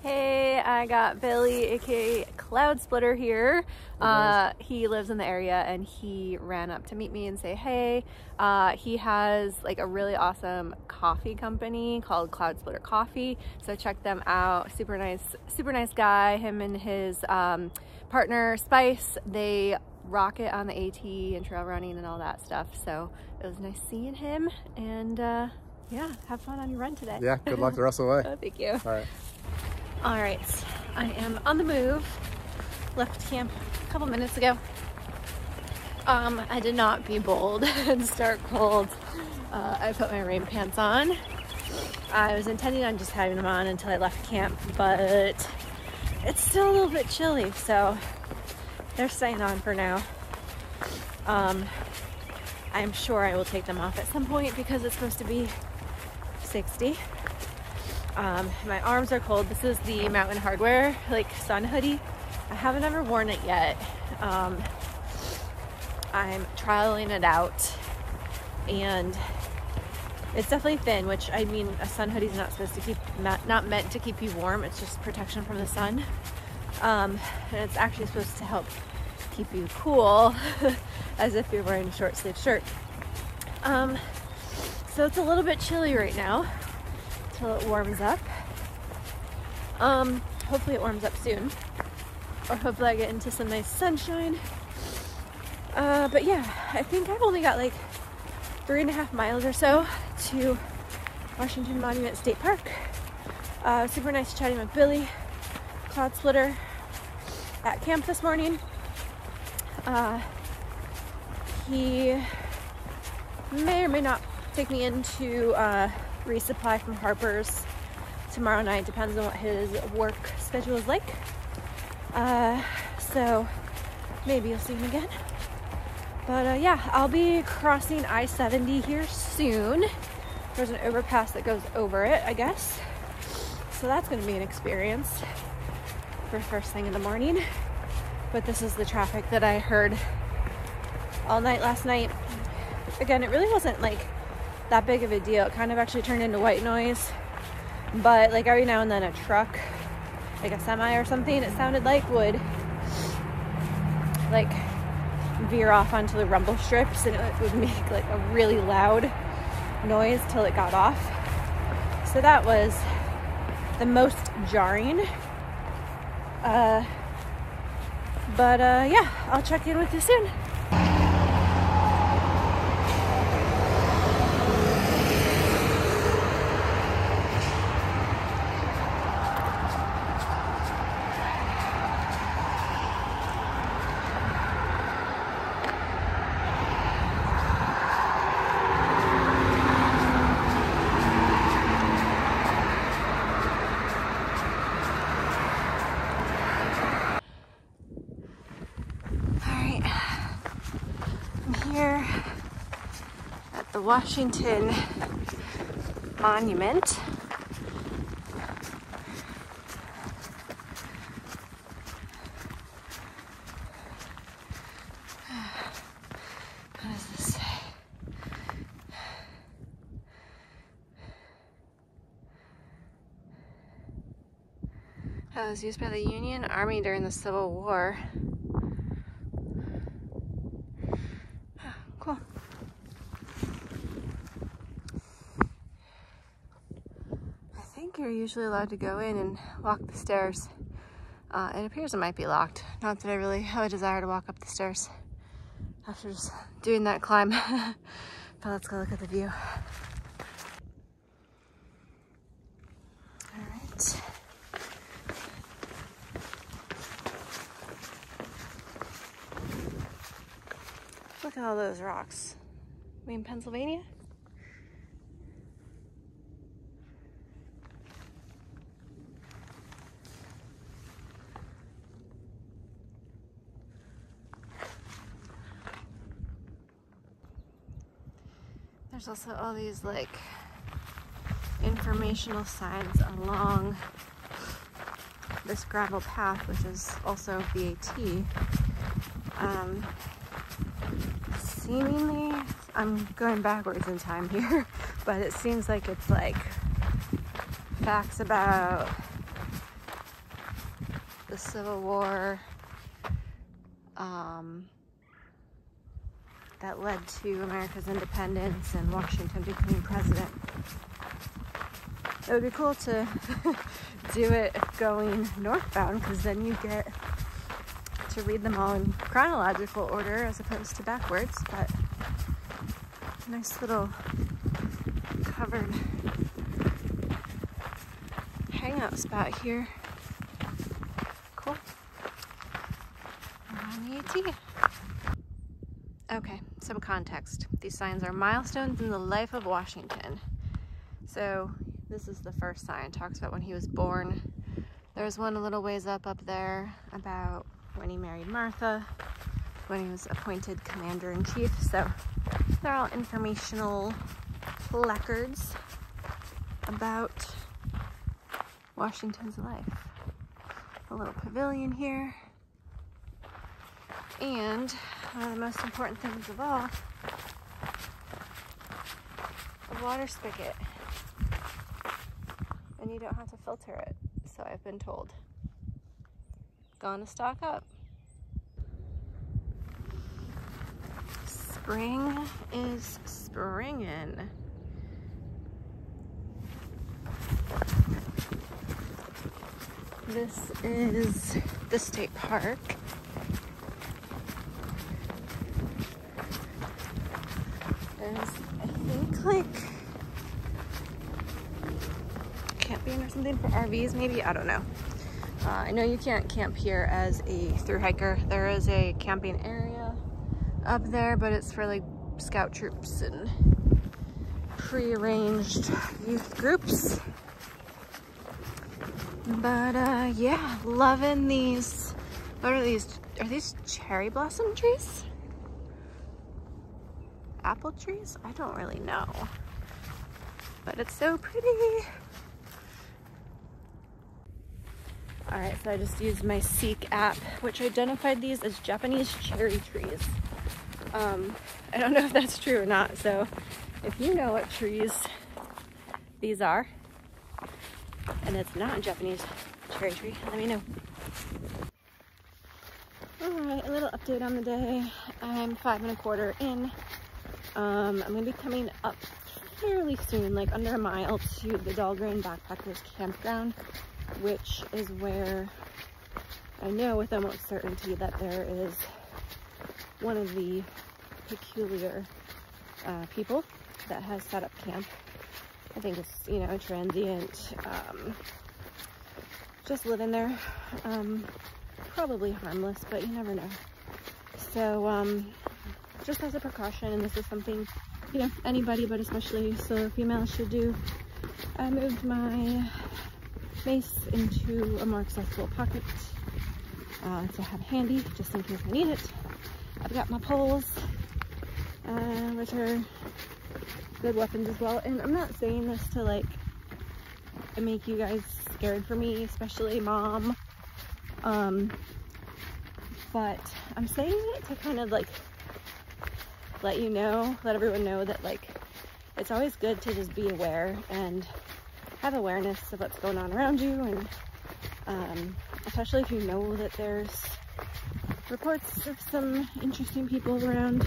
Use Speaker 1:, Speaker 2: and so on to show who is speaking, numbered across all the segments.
Speaker 1: Hey, I got Billy, aka Cloud Splitter here. He lives in the area and he ran up to meet me and say hey. He has like a really awesome coffee company called Cloud Splitter Coffee, so check them out. Super nice guy. Him and his partner Spice, they rock it on the AT and trail running and all that stuff, so it was nice seeing him. And yeah, have fun on your run today.
Speaker 2: Yeah, good luck the rest of the way.
Speaker 1: Oh, thank you.
Speaker 2: All
Speaker 1: right, I am on the move. Left camp a couple minutes ago. I did not be bold and start cold. I put my rain pants on. I was intending on just having them on until I left camp, but it's still a little bit chilly, so they're staying on for now. I'm sure I will take them off at some point because it's supposed to be 60. My arms are cold. This is the Mountain Hardwear like sun hoodie. I haven't ever worn it yet. I'm trialing it out, and it's definitely thin, which I mean a sun hoodie is not supposed to keep not meant to keep you warm. It's just protection from the sun, and it's actually supposed to help keep you cool as if you're wearing a short sleeve shirt. So it's a little bit chilly right now till it warms up. Hopefully it warms up soon, or hopefully I get into some nice sunshine. But yeah, I think I've only got like 3.5 miles or so to Washington Monument State Park. Super nice chatting with Billy, Cloud Splitter, at camp this morning. He may or may not take me into resupply from Harper's tomorrow night, depends on what his work schedule is like. So maybe you'll see him again. But yeah, I'll be crossing I-70 here soon. There's an overpass that goes over it, I guess. So that's gonna be an experience for first thing in the morning. But this is the traffic that I heard all night last night. Again, it really wasn't like that big of a deal. It kind of actually turned into white noise, but like every now and then a truck, like a semi or something, it sounded like, would like veer off onto the rumble strips, and it would make like a really loud noise till it got off. So that was the most jarring. But yeah, I'll check in with you soon. Here at the Washington Monument. What does this say? It was used by the Union Army during the Civil War. Cool. I think you're usually allowed to go in and walk the stairs. It appears it might be locked. Not that I really have a desire to walk up the stairs after just doing that climb. But let's go look at the view. All right. Look at all those rocks. We in Pennsylvania? There's also all these like informational signs along this gravel path, which is also BAT. Seemingly, I'm going backwards in time here, but it seems like it's like facts about Civil War that led to America's independence and Washington becoming president. It would be cool to do it going northbound, because then you get to read them all in chronological order as opposed to backwards. But nice little covered hangout spot here. Cool. On the AT. Okay, some context. These signs are milestones in the life of Washington. So this is the first sign. Talks about when he was born. There's one a little ways up there about when he married Martha, when he was appointed commander-in-chief. So they're all informational placards about Washington's life. A little pavilion here. And one of the most important things of all, a water spigot. And you don't have to filter it, so I've been told. Gonna stock up. Spring is springin'. This is the state park. There's, I think, like camping or something for RVs, maybe? I don't know. I know you can't camp here as a thru hiker. There is a camping area up there, but it's for like scout troops and pre-arranged youth groups. But yeah, loving these. What are these? Are these cherry blossom trees? Apple trees? I don't really know. But it's so pretty. Alright, so I just used my Seek app, which identified these as Japanese cherry trees. I don't know if that's true or not, so if you know what trees these are, and it's not a Japanese cherry tree, let me know. Alright, a little update on the day. I'm 5 1/4 in. I'm going to be coming up fairly soon, like under a mile, to the Dahlgren Backpackers Campground, which is where I know with almost certainty that there is one of the peculiar people that has set up camp. I think it's, you know, transient, just living there, probably harmless, but you never know. So, just as a precaution, and this is something, you know, anybody, but especially solo females should do, I moved my mace into a more accessible pocket to have handy, just in case I need it. I've got my poles, which are good weapons as well. And I'm not saying this to like make you guys scared for me, especially mom, but I'm saying it to kind of like let you know, let everyone know that like it's always good to just be aware and have awareness of what's going on around you, and especially if you know that there's reports of some interesting people around.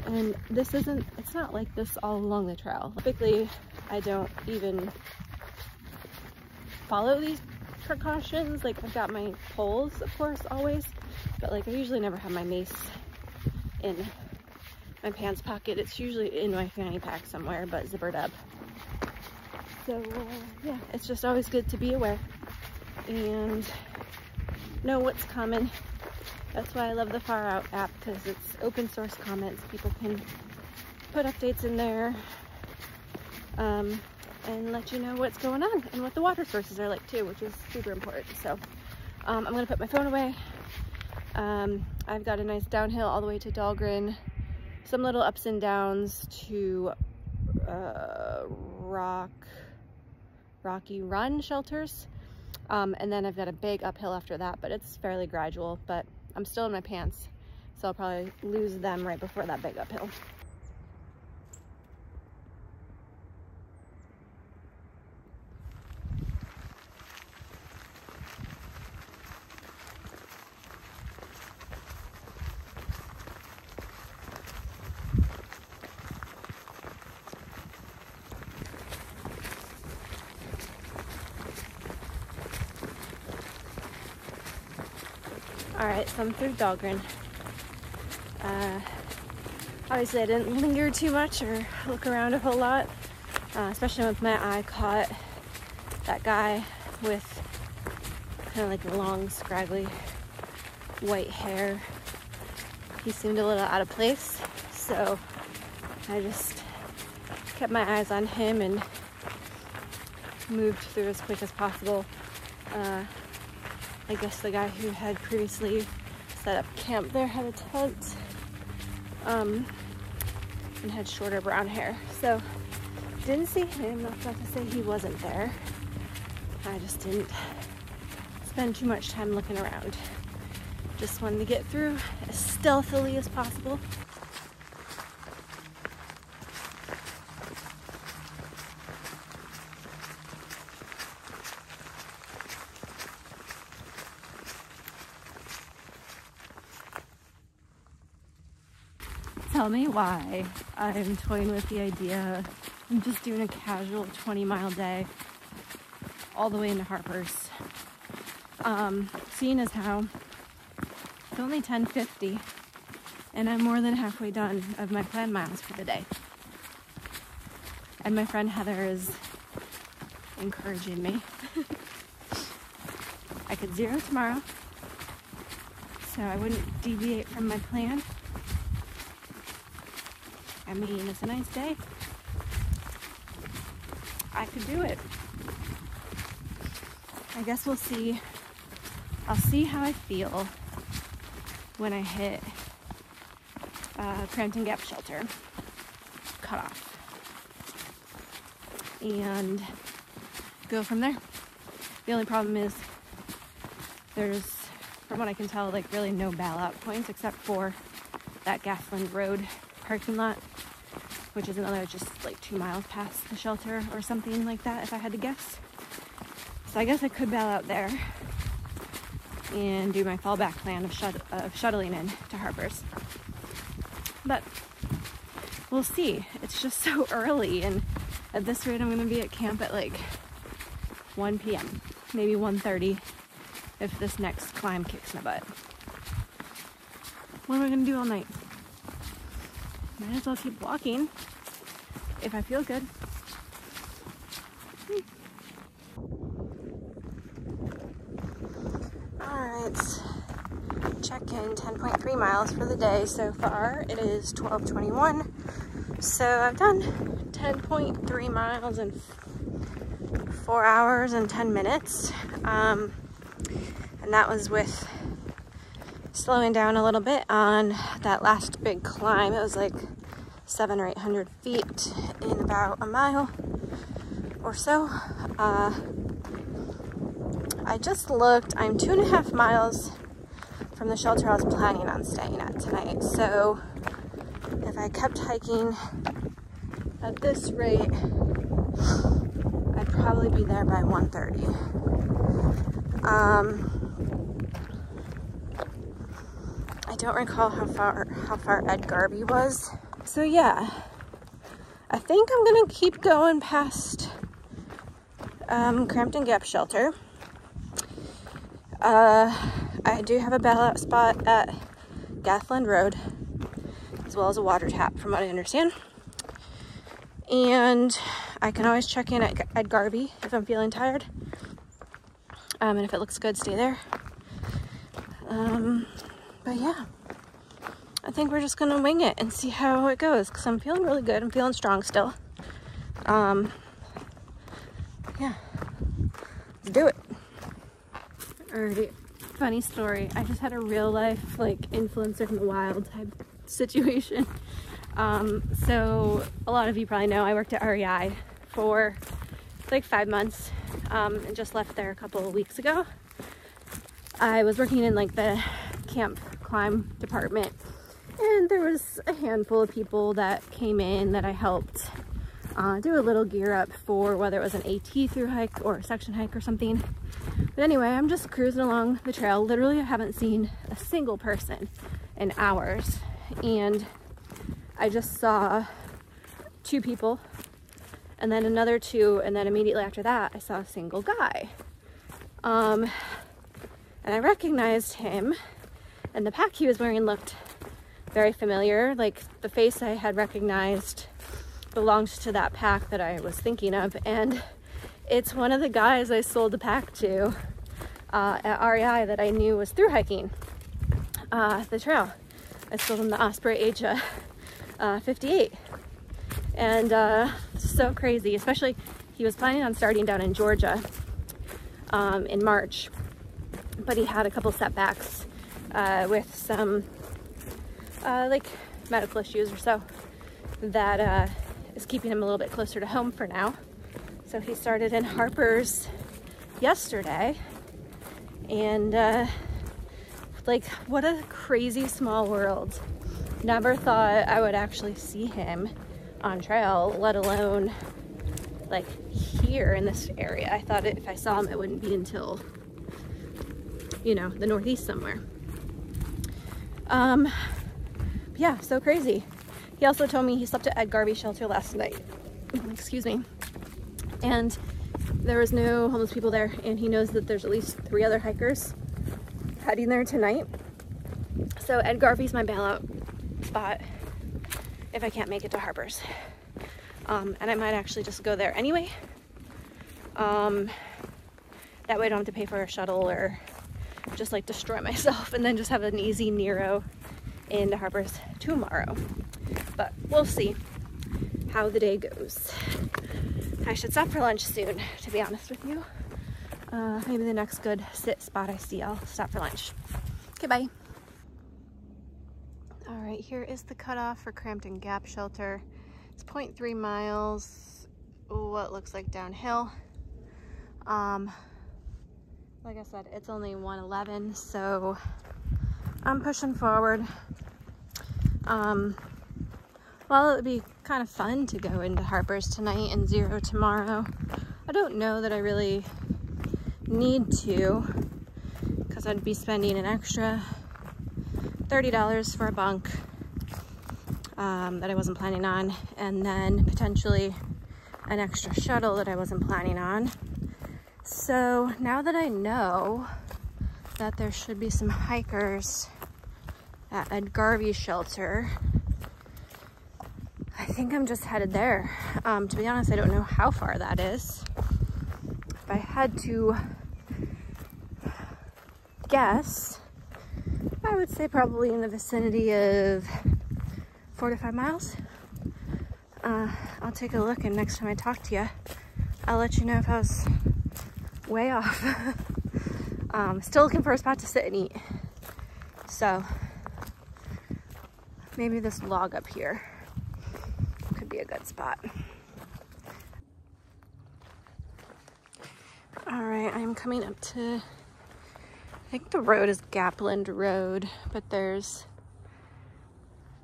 Speaker 1: And this isn't, it's not like this all along the trail. Typically, I don't even follow these precautions. Like, I've got my poles, of course, always, but like I usually never have my mace in my pants pocket. It's usually in my fanny pack somewhere, but zippered up. So yeah, it's just always good to be aware and know what's coming. That's why I love the Far Out app, because it's open source comments. People can put updates in there and let you know what's going on and what the water sources are like too, which is super important. So I'm gonna put my phone away. I've got a nice downhill all the way to Dahlgren, some little ups and downs to Rocky Run shelters, and then I've got a big uphill after that, but it's fairly gradual. But I'm still in my pants, so I'll probably lose them right before that big uphill. Alright, so I'm through Dahlgren. Obviously I didn't linger too much or look around a whole lot, especially with my eye caught that guy with kind of like long, scraggly white hair. He seemed a little out of place, so I just kept my eyes on him and moved through as quick as possible. I guess the guy who had previously set up camp there had a tent and had shorter brown hair, so didn't see him. That's not to say he wasn't there. I just didn't spend too much time looking around. Just wanted to get through as stealthily as possible. Tell me why I'm toying with the idea I'm just doing a casual 20-mile day all the way into Harper's. Seeing as how it's only 10:50 and I'm more than halfway done of my planned miles for the day. And my friend Heather is encouraging me. I could zero tomorrow, so I wouldn't deviate from my plan. I mean, it's a nice day. I could do it. I guess we'll see. I'll see how I feel when I hit Crampton Gap Shelter cutoff and go from there. The only problem is there's, from what I can tell, like really no bailout points except for that Gasland Road parking lot, which is another just like 2 miles past the shelter or something like that if I had to guess. So I guess I could bail out there and do my fallback plan of shuttling in to Harper's. But we'll see. It's just so early, and at this rate I'm going to be at camp at like 1 p.m. maybe 1:30 if this next climb kicks my butt. What am I going to do all night? Might as well keep walking if I feel good. Alright, check in 10.3 miles for the day so far. It is 12:21, so I've done 10.3 miles in 4 hours and 10 minutes, and that was with slowing down a little bit on that last big climb. It was like 700 or 800 feet in about a mile or so. I just looked. I'm 2.5 miles from the shelter I was planning on staying at tonight. So if I kept hiking at this rate, I'd probably be there by 1:30. I don't recall how far Ed Garvey was. So yeah, I think I'm gonna keep going past Crampton Gap Shelter. I do have a bailout spot at Gasland Road, as well as a water tap, from what I understand. And I can always check in at Ed Garvey if I'm feeling tired. And if it looks good, stay there. But yeah, I think we're just gonna wing it and see how it goes, because I'm feeling really good. I'm feeling strong still. Yeah, let's do it. Alrighty, funny story. I just had a real life, like, influencer from the wild type situation. So a lot of you probably know I worked at REI for like 5 months, and just left there a couple of weeks ago. I was working in like the camp climb department, and there was a handful of people that came in that I helped do a little gear up for, whether it was an AT through hike or a section hike or something. But anyway, I'm just cruising along the trail. Literally, I haven't seen a single person in hours, and I just saw 2 people and then another 2, and then immediately after that I saw a single guy, and I recognized him And the pack he was wearing looked very familiar. Like the face I had recognized belonged to that pack that I was thinking of. And it's one of the guys I sold the pack to at REI that I knew was through hiking the trail. I sold him the Osprey Asia 58. And so crazy, especially he was planning on starting down in Georgia in March, but he had a couple setbacks with some like medical issues or so that is keeping him a little bit closer to home for now. So he started in Harper's yesterday, and like, what a crazy small world. Never thought I would actually see him on trail, let alone like here in this area. I thought if I saw him, it wouldn't be until, you know, the Northeast somewhere. Yeah, so crazy. He also told me he slept at Ed Garvey Shelter last night. Excuse me. And there was no homeless people there, and he knows that there's at least 3 other hikers heading there tonight. So Ed Garvey's my bailout spot if I can't make it to Harper's. And I might actually just go there anyway. That way I don't have to pay for a shuttle or just like destroy myself, and then just have an easy Nero into Harper's tomorrow. But we'll see how the day goes. I should stop for lunch soon, to be honest with you. Maybe the next good sit spot I see, I'll stop for lunch. Okay, bye. All right, here is the cutoff for Crampton Gap Shelter. It's 0.3 miles, what looks like downhill. Like I said, it's only 1:11, so I'm pushing forward. Well, it would be kind of fun to go into Harper's tonight and 0 tomorrow. I don't know that I really need to, because I'd be spending an extra $30 for a bunk that I wasn't planning on, and then potentially an extra shuttle that I wasn't planning on. So now that I know that there should be some hikers at Ed Garvey Shelter, I think I'm just headed there. To be honest, I don't know how far that is. If I had to guess, I would say probably in the vicinity of 4 to 5 miles. I'll take a look, and next time I talk to you, I'll let you know if I was way off. Still looking for a spot to sit and eat. So maybe this log up here could be a good spot. All right, I'm coming up to, I think the road is Gapland Road, but there's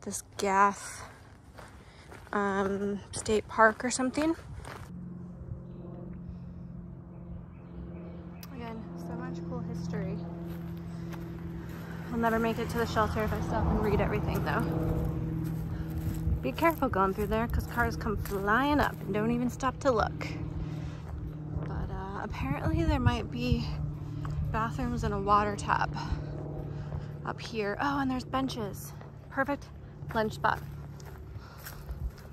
Speaker 1: this Gaff State Park or something. Again, so much cool history. I'll never make it to the shelter if I stop and read everything though. Be careful going through there, because cars come flying up and don't even stop to look. But apparently there might be bathrooms and a water tap up here. Oh, and there's benches. Perfect lunch spot.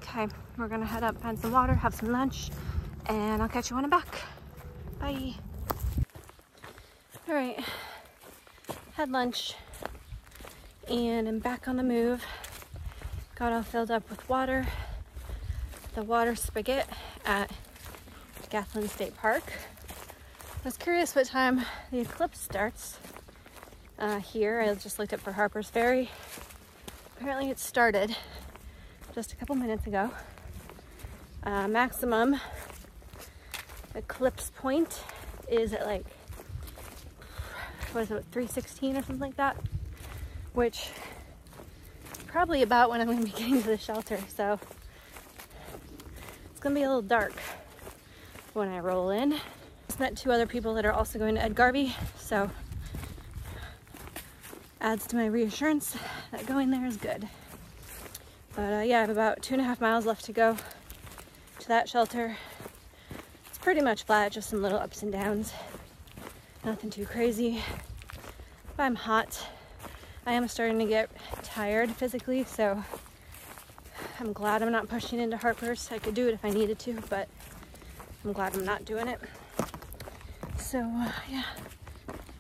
Speaker 1: Okay, we're gonna head up, find some water, have some lunch, and I'll catch you when I'm back. Bye. All right, had lunch and I'm back on the move. Got all filled up with water. The water spigot at Gaffland State Park. I was curious what time the eclipse starts here. I just looked up for Harper's Ferry. Apparently it started just a couple minutes ago. Maximum eclipse point is at like, what is it, 3:16 or something like that, which is probably about when I'm going to be getting to the shelter. So it's going to be a little dark when I roll in. Just met 2 other people that are also going to Ed Garvey, so adds to my reassurance that going there is good. But yeah, I have about 2.5 miles left to go to that shelter. It's pretty much flat, just some little ups and downs. Nothing too crazy. But I'm hot. I am starting to get tired physically, so I'm glad I'm not pushing into Harper's. I could do it if I needed to, but I'm glad I'm not doing it. So yeah,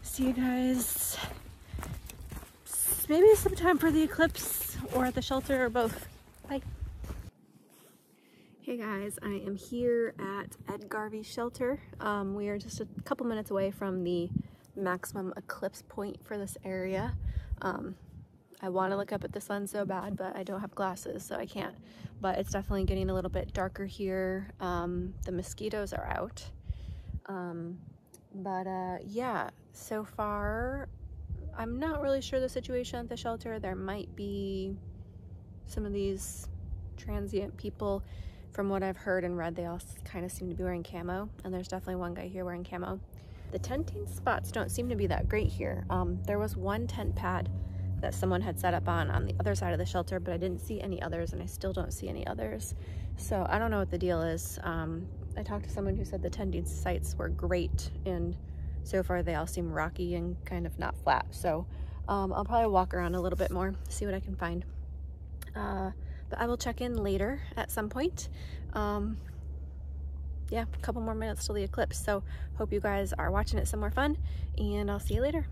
Speaker 1: see you guys maybe sometime for the eclipse or at the shelter or both. Bye. Hey guys, I am here at Ed Garvey Shelter. We are just a couple minutes away from the maximum eclipse point for this area. I want to look up at the sun so bad, but I don't have glasses, so I can't. But it's definitely getting a little bit darker here. The mosquitoes are out. Yeah, so far, I'm not really sure the situation at the shelter. There might be some of these transient people. From what I've heard and read, they all kind of seem to be wearing camo, and there's definitely one guy here wearing camo. The tenting spots don't seem to be that great here. There was one tent pad that someone had set up on the other side of the shelter, but I didn't see any others, and I still don't see any others. So I don't know what the deal is. I talked to someone who said the tenting sites were great, and so far they all seem rocky and kind of not flat. So I'll probably walk around a little bit more, see what I can find. But I will check in later at some point. Yeah, a couple more minutes till the eclipse. So hope you guys are watching it somewhere fun, and I'll see you later.